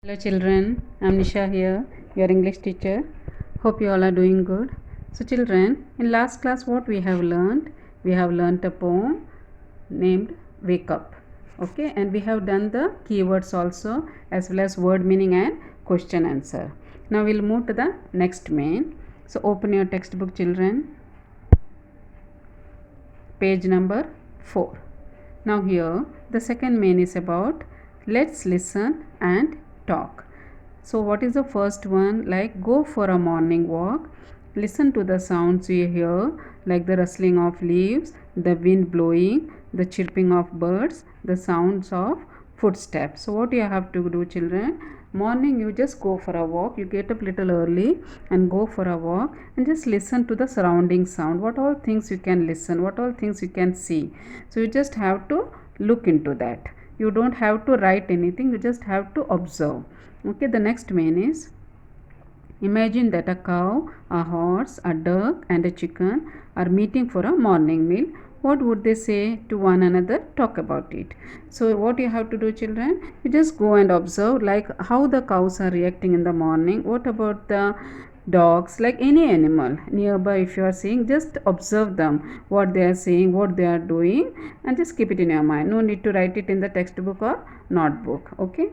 Hello children, I'm Nisha here, your English teacher. Hope you all are doing good. So children, in last class what we have learned? We have learned a poem named Wake Up. Okay, and we have done the keywords also as well as word meaning and question answer. Now we'll move to the next main. So open your textbook children. Page number 4. Now here the second main is about let's listen and talk. So what is the first one? Like go for a morning walk. Listen to the sounds you hear, like the rustling of leaves, the wind blowing, the chirping of birds, the sounds of footsteps. So what you have to do children? Morning you just go for a walk. You get up little early and go for a walk and just listen to the surrounding sound. What all things you can listen, what all things you can see. So you just have to look into that. You don't have to write anything, you just have to observe. Okay, the next main is imagine that a cow, a horse, a duck, and a chicken are meeting for a morning meal. What would they say to one another? Talk about it. So, what you have to do, children? You just go and observe, like how the cows are reacting in the morning. What about the dogs? Like any animal nearby, if you are seeing, just observe them, what they are saying, what they are doing, and just keep it in your mind. No need to write it in the textbook or notebook. Okay,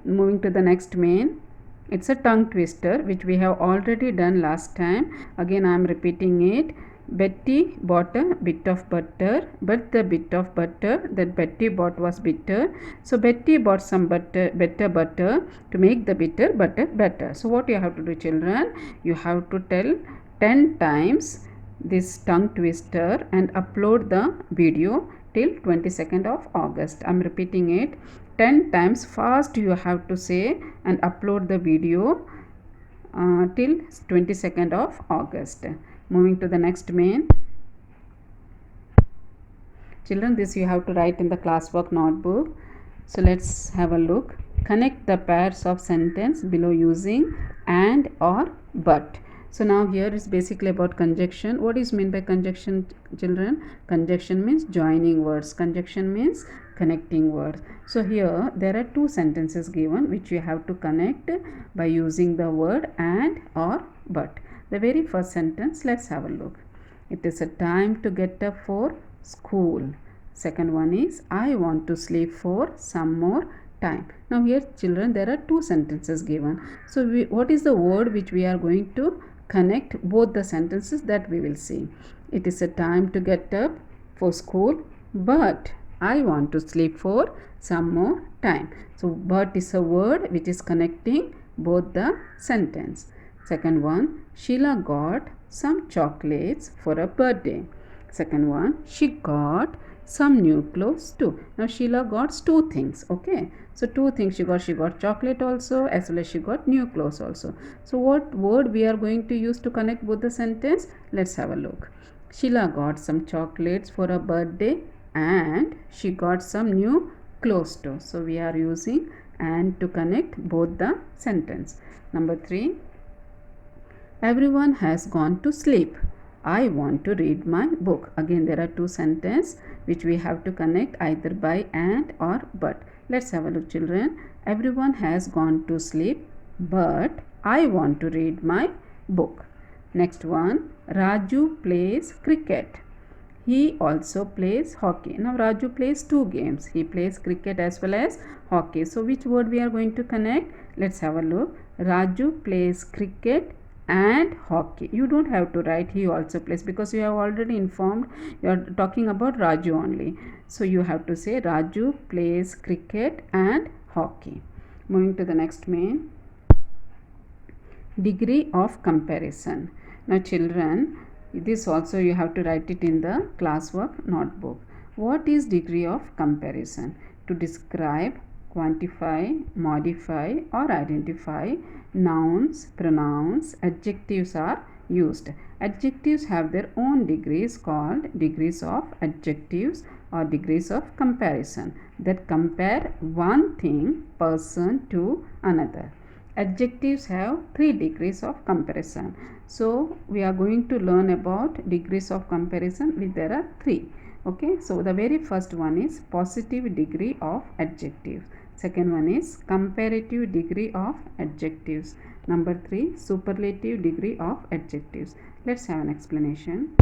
moving to the next main. It's a tongue twister which we have already done last time. Again I am repeating it. Betty bought a bit of butter, but the bit of butter that Betty bought was bitter. So Betty bought some better butter to make the bitter butter better. So what you have to do children? You have to tell 10 times this tongue twister and upload the video till 22nd of August. I am repeating it. 10 times fast you have to say and upload the video till 22nd of August. Moving to the next main. Children, this you have to write in the classwork notebook. So let's have a look. Connect the pairs of sentence below using and or but. So now here is basically about conjunction. What is meant by conjunction children? Conjunction means joining words. Conjunction means connecting words. So here there are two sentences given which you have to connect by using the word and or but. The very first sentence, let's have a look. It is a time to get up for school. Second one is I want to sleep for some more time. Now here children there are two sentences given. So what is the word which we are going to connect both the sentences that we will see. It is a time to get up for school, but I want to sleep for some more time. So but is a word which is connecting both the sentence. Second one, Sheila got some chocolates for her birthday. Second one, she got some new clothes too. Now Sheila got two things. Okay, so two things she got chocolate also as well as she got new clothes also. So what word we are going to use to connect both the sentence? Let's have a look. Sheila got some chocolates for her birthday and she got some new clothes too. So we are using and to connect both the sentence. Number 3, everyone has gone to sleep. I want to read my book. Again there are two sentences which we have to connect either by and or but. Let's have a look children. Everyone has gone to sleep, but I want to read my book. Next one, Raju plays cricket. He also plays hockey. Now Raju plays two games. He plays cricket as well as hockey. So which word we are going to connect? Let's have a look. Raju plays cricket and hockey. You don't have to write he also plays because you have already informed you are talking about Raju only. So you have to say Raju plays cricket and hockey. Moving to the next main. Degree of comparison. Now children, this also you have to write it in the classwork notebook. What is degree of comparison? To describe, quantify, modify or identify nouns, pronouns, adjectives are used. Adjectives have their own degrees called degrees of adjectives or degrees of comparison that compare one thing, person to another. Adjectives have 3 degrees of comparison. So we are going to learn about degrees of comparison which there are 3. Okay, so the very first one is positive degree of adjective. Second one is comparative degree of adjectives. Number 3, superlative degree of adjectives. Let's have an explanation.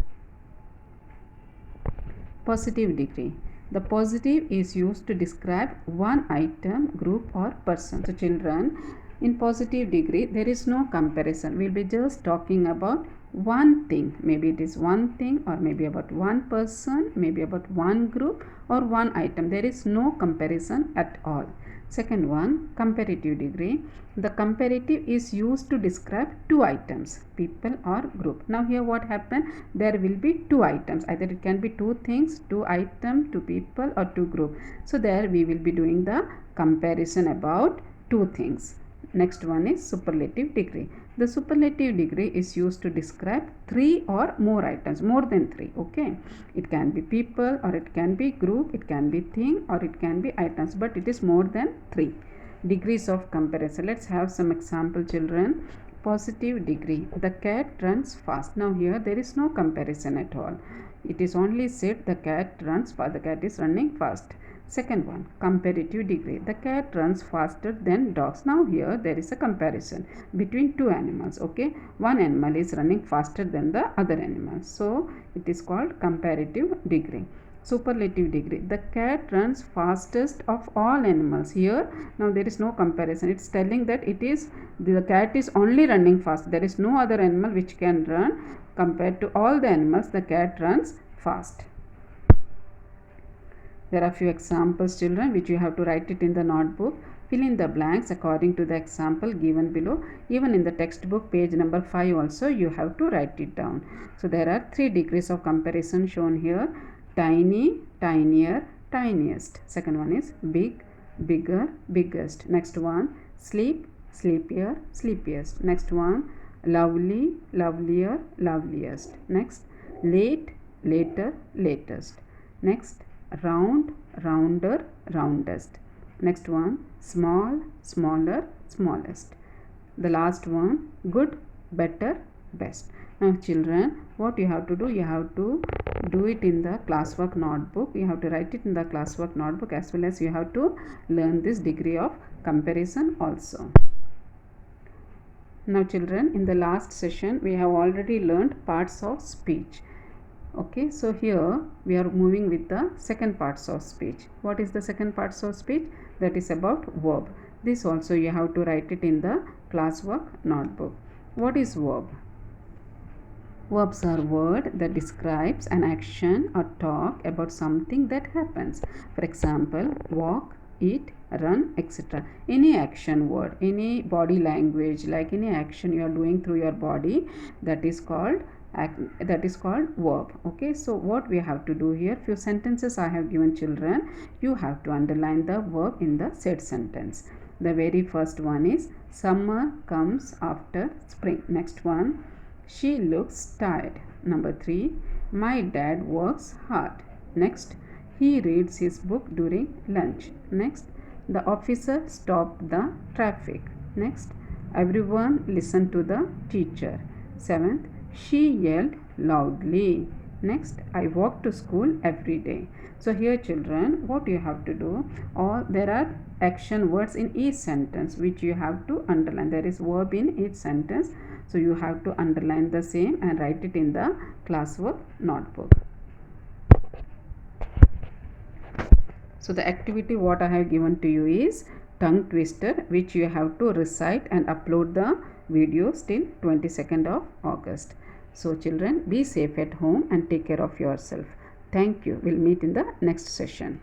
Positive degree. The positive is used to describe one item, group or person. So children, in positive degree there is no comparison. We'll be just talking about one thing. Maybe it is one thing, or maybe about one person, maybe about one group or one item. There is no comparison at all. Second one, comparative degree. The comparative is used to describe two items, people or group. Now here what happened? There will be two items. Either it can be two things, two item, two people or two group. So there we will be doing the comparison about two things. Next one is superlative degree. The superlative degree is used to describe three or more items, more than three. Okay, it can be people, or it can be group, it can be thing, or it can be items, but it is more than three. Degrees of comparison. Let's have some example, children. Positive degree. The cat runs fast. Now here there is no comparison at all. It is only said the cat runs fast. The cat is running fast. Second one, comparative degree. The cat runs faster than dogs. Now here there is a comparison between two animals. Okay, one animal is running faster than the other animal. So it is called comparative degree. Superlative degree. The cat runs fastest of all animals. Here now there is no comparison. It's telling that the cat is only running fast. There is no other animal which can run. Compared to all the animals, the cat runs fast. There are few examples, children, which you have to write it in the notebook. Fill in the blanks according to the example given below. Even in the textbook, page number 5 also, you have to write it down. So there are 3 degrees of comparison shown here. Tiny, tinier, tiniest. Second one is big, bigger, biggest. Next one, sleep, sleepier, sleepiest. Next one, lovely, lovelier, loveliest. Next, late, later, latest. Next, round, rounder, roundest. Next one, small, smaller, smallest. The last one, good, better, best. Now children, what you have to do? You have to do it in the classwork notebook. You have to write it in the classwork notebook, as well as you have to learn this degree of comparison also. Now children, in the last session we have already learned parts of speech. Okay, so here we are moving with the second parts of speech. What is the second parts of speech? That is about verb. This also you have to write it in the classwork notebook. What is verb? Verbs are word that describes an action or talk about something that happens. For example, walk, eat, run, etc. Any action word, any body language, like any action you are doing through your body, that is called verb. Okay, so what we have to do here, few sentences I have given, children. You have to underline the verb in the said sentence. The very first one is summer comes after spring. Next one, she looks tired. Number 3, my dad works hard. Next, he reads his book during lunch. Next, the officer stopped the traffic. Next, everyone listened to the teacher. 7th, she yelled loudly. Next, I walk to school every day. So here children, what you have to do, there are action words in each sentence which you have to underline. There is verb in each sentence, so you have to underline the same and write it in the classwork notebook. So the activity what I have given to you is tongue twister, which you have to recite and upload the videos till 22nd of August. So children, be safe at home and take care of yourself. Thank you. We'll meet in the next session.